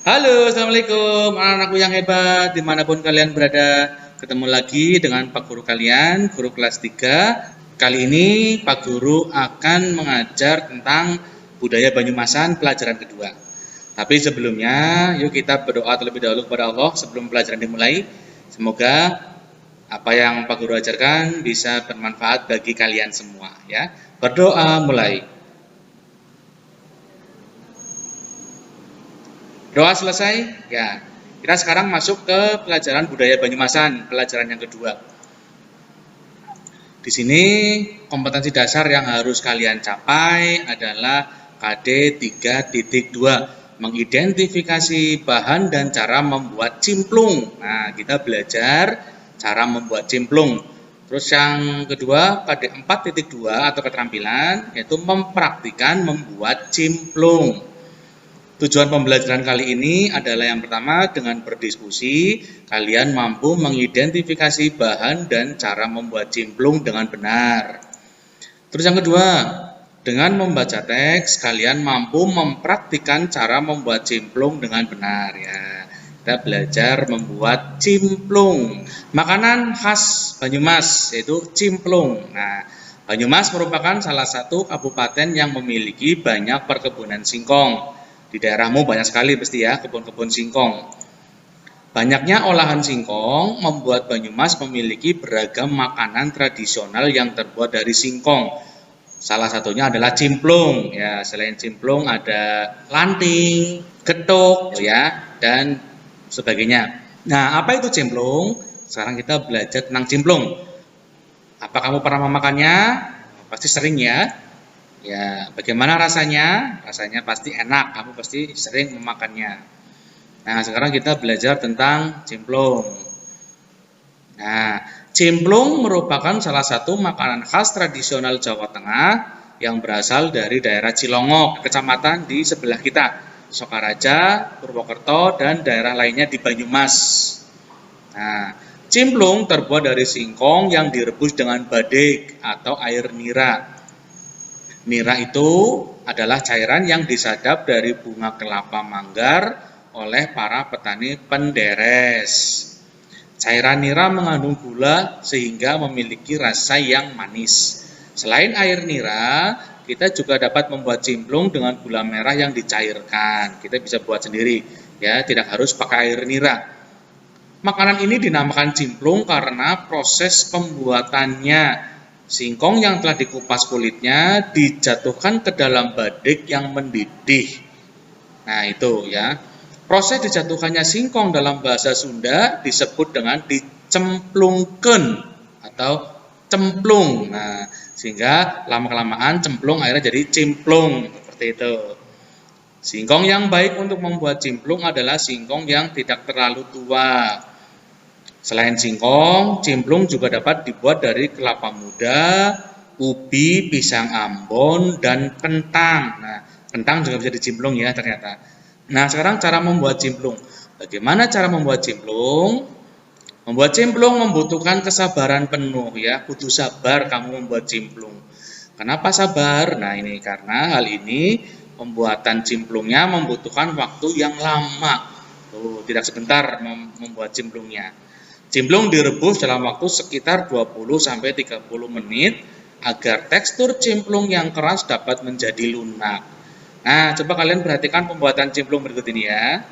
Halo, Assalamualaikum anak-anakku yang hebat dimanapun kalian berada. Ketemu lagi dengan Pak Guru kalian, Guru kelas 3. Kali ini Pak Guru akan mengajar tentang budaya Banyumasan pelajaran kedua. Tapi sebelumnya, yuk kita berdoa terlebih dahulu kepada Allah sebelum pelajaran dimulai. Semoga apa yang Pak Guru ajarkan bisa bermanfaat bagi kalian semua ya. Berdoa mulai. Doa selesai? Ya. Kita sekarang masuk ke pelajaran budaya Banyumasan, pelajaran yang kedua. Di sini kompetensi dasar yang harus kalian capai adalah KD 3.2, mengidentifikasi bahan dan cara membuat cimplung. Nah, kita belajar cara membuat cimplung. Terus yang kedua, KD 4.2 atau keterampilan, yaitu mempraktikkan membuat cimplung. Tujuan pembelajaran kali ini adalah yang pertama, dengan berdiskusi, kalian mampu mengidentifikasi bahan dan cara membuat cimplung dengan benar. Terus yang kedua, dengan membaca teks, kalian mampu mempraktikkan cara membuat cimplung dengan benar. Ya, kita belajar membuat cimplung. Makanan khas Banyumas, yaitu cimplung. Nah, Banyumas merupakan salah satu kabupaten yang memiliki banyak perkebunan singkong. Di daerahmu banyak sekali pasti ya kebun-kebun singkong. Banyaknya olahan singkong membuat Banyumas memiliki beragam makanan tradisional yang terbuat dari singkong. Salah satunya adalah cimplung. Ya, selain cimplung ada lanting, getuk, ya, dan sebagainya. Nah, apa itu cimplung? Sekarang kita belajar tentang cimplung. Apa kamu pernah memakannya? Pasti sering ya. Ya, bagaimana rasanya? Rasanya pasti enak, kamu pasti sering memakannya. Nah, sekarang kita belajar tentang cimplung. Nah, cimplung merupakan salah satu makanan khas tradisional Jawa Tengah yang berasal dari daerah Cilongok, kecamatan di sebelah kita, Sokaraja, Purwokerto, dan daerah lainnya di Banyumas. Nah, cimplung terbuat dari singkong yang direbus dengan badik atau air nira. Nira itu adalah cairan yang disadap dari bunga kelapa manggar oleh para petani penderes. Cairan nira mengandung gula sehingga memiliki rasa yang manis. Selain air nira, kita juga dapat membuat cimplung dengan gula merah yang dicairkan. Kita bisa buat sendiri, ya, tidak harus pakai air nira. Makanan ini dinamakan cimplung karena proses pembuatannya, singkong yang telah dikupas kulitnya dijatuhkan ke dalam badik yang mendidih. Nah, itu ya. Proses dijatuhkannya singkong dalam bahasa Sunda disebut dengan dicemplungkeun atau cemplung. Nah, sehingga lama-kelamaan cemplung akhirnya jadi cimplung, seperti itu. Singkong yang baik untuk membuat cimplung adalah singkong yang tidak terlalu tua. Selain singkong, cimplung juga dapat dibuat dari kelapa muda, ubi, pisang ambon, dan kentang. Nah, kentang juga bisa dicimplung ya ternyata. Nah, sekarang cara membuat cimplung. Bagaimana cara membuat cimplung? Membuat cimplung membutuhkan kesabaran penuh ya. Kudu sabar kamu membuat cimplung. Kenapa sabar? Nah, ini karena hal ini pembuatan cimplungnya membutuhkan waktu yang lama. Tuh, tidak sebentar membuat cimplungnya. Cimplung direbus dalam waktu sekitar 20-30 menit agar tekstur cimplung yang keras dapat menjadi lunak. Nah, coba kalian perhatikan pembuatan cimplung berikut ini ya.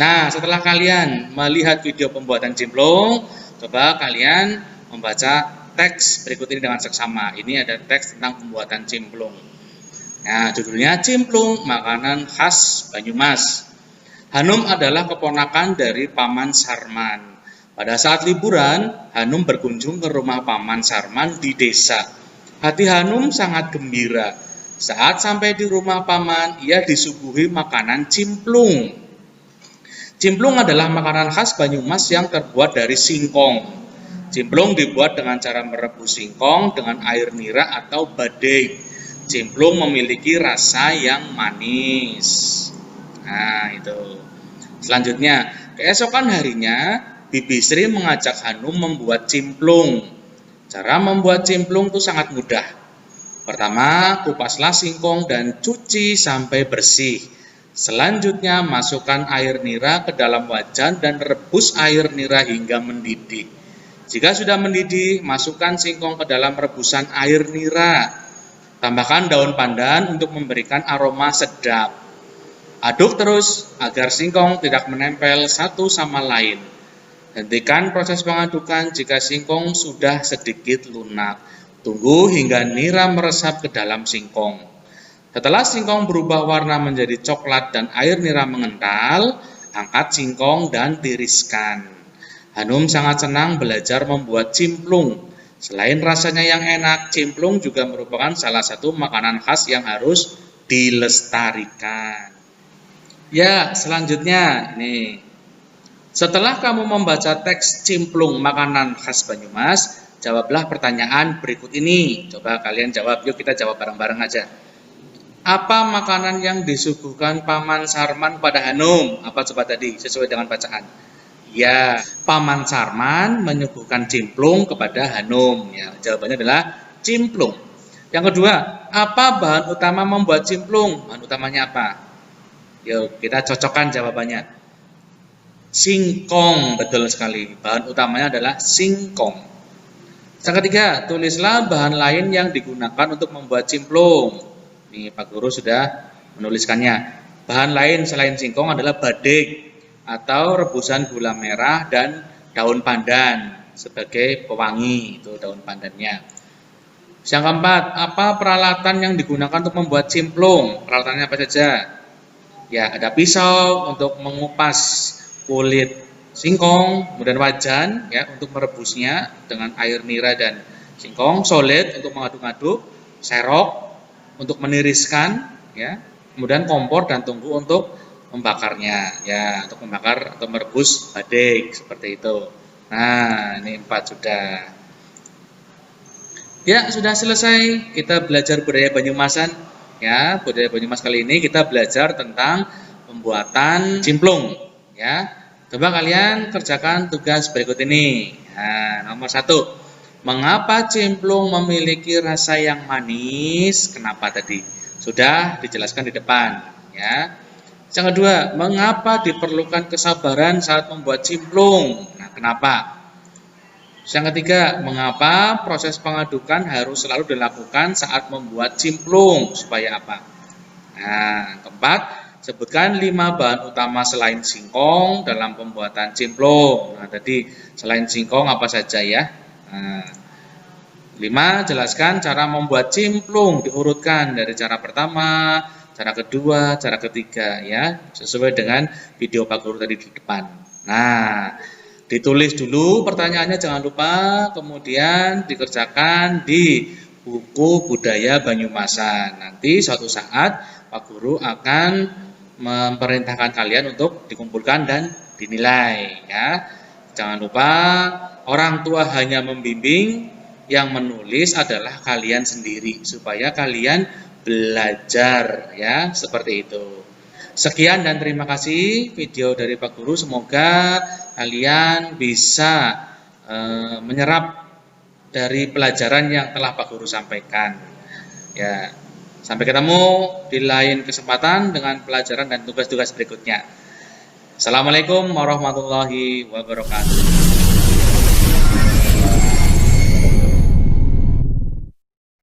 Nah, setelah kalian melihat video pembuatan cimplung, coba kalian membaca teks berikut ini dengan seksama. Ini ada teks tentang pembuatan cimplung. Nah, judulnya Cimplung, makanan khas Banyumas. Hanum adalah keponakan dari Paman Sarman. Pada saat liburan, Hanum berkunjung ke rumah Paman Sarman di desa. Hati Hanum sangat gembira. Saat sampai di rumah Paman, ia disuguhi makanan cimplung. Cimplung adalah makanan khas Banyumas yang terbuat dari singkong. Cimplung dibuat dengan cara merebus singkong dengan air nira atau badai. Cimplung memiliki rasa yang manis. Nah, itu. Selanjutnya, keesokan harinya, Bibi Sri mengajak Hanum membuat cimplung. Cara membuat cimplung itu sangat mudah. Pertama, kupaslah singkong dan cuci sampai bersih. Selanjutnya, masukkan air nira ke dalam wajan dan rebus air nira hingga mendidih. Jika sudah mendidih, masukkan singkong ke dalam rebusan air nira. Tambahkan daun pandan untuk memberikan aroma sedap. Aduk terus agar singkong tidak menempel satu sama lain. Hentikan proses pengadukan jika singkong sudah sedikit lunak. Tunggu hingga nira meresap ke dalam singkong. Setelah singkong berubah warna menjadi coklat dan air nira mengental, angkat singkong dan tiriskan. Hanum sangat senang belajar membuat cimplung. Selain rasanya yang enak, cimplung juga merupakan salah satu makanan khas yang harus dilestarikan. Ya, selanjutnya nih. Setelah kamu membaca teks cimplung makanan khas Banyumas, jawablah pertanyaan berikut ini. Coba kalian jawab, yuk kita jawab bareng-bareng aja. Apa makanan yang disuguhkan Paman Sarman pada Hanum? Apa coba tadi sesuai dengan bacaan? Ya, Paman Sarman menyuguhkan cimplung kepada Hanum. Ya, jawabannya adalah cimplung. Yang kedua, apa bahan utama membuat cimplung? Bahan utamanya apa? Yuk, kita cocokkan jawabannya. Singkong, betul sekali. Bahan utamanya adalah singkong. Yang ketiga, tulislah bahan lain yang digunakan untuk membuat cimplung. Nih, Pak Guru sudah menuliskannya. Bahan lain selain singkong adalah badik atau rebusan gula merah dan daun pandan sebagai pewangi, itu daun pandannya. Yang keempat, apa peralatan yang digunakan untuk membuat cimplung? Peralatannya apa saja? Ya, ada pisau untuk mengupas kulit singkong, kemudian wajan ya untuk merebusnya dengan air nira dan singkong, solid untuk mengaduk-aduk, serok untuk meniriskan, ya, kemudian kompor dan tungku untuk membakarnya, ya, untuk membakar atau merebus badik seperti itu. Nah, ini 4 sudah. Ya, sudah selesai kita belajar budaya Banyumasan. Ya, budaya Banyumas kali ini kita belajar tentang pembuatan cimplung. Ya, coba kalian kerjakan tugas berikut ini. Nah, nomor 1. Mengapa cimplung memiliki rasa yang manis? Kenapa tadi? Sudah dijelaskan di depan, ya. Yang kedua, mengapa diperlukan kesabaran saat membuat cimplung? Nah, kenapa? Yang ketiga, mengapa proses pengadukan harus selalu dilakukan saat membuat cimplung? Supaya apa? Nah, keempat, sebutkan 5 bahan utama selain singkong dalam pembuatan cimplung. Nah, tadi selain singkong apa saja ya? Nah, 5. Jelaskan cara membuat cimplung, diurutkan dari cara pertama, cara kedua, cara ketiga ya, sesuai dengan video Pak Guru tadi di depan. Nah, ditulis dulu pertanyaannya jangan lupa, kemudian dikerjakan di buku budaya Banyumasan. Nanti suatu saat Pak Guru akan memerintahkan kalian untuk dikumpulkan dan dinilai ya. Jangan lupa orang tua hanya membimbing, yang menulis adalah kalian sendiri supaya kalian belajar ya, seperti itu. Sekian dan terima kasih video dari Pak Guru, semoga kalian bisa menyerap dari pelajaran yang telah Pak Guru sampaikan. Ya, sampai ketemu di lain kesempatan dengan pelajaran dan tugas-tugas berikutnya. Assalamualaikum warahmatullahi wabarakatuh.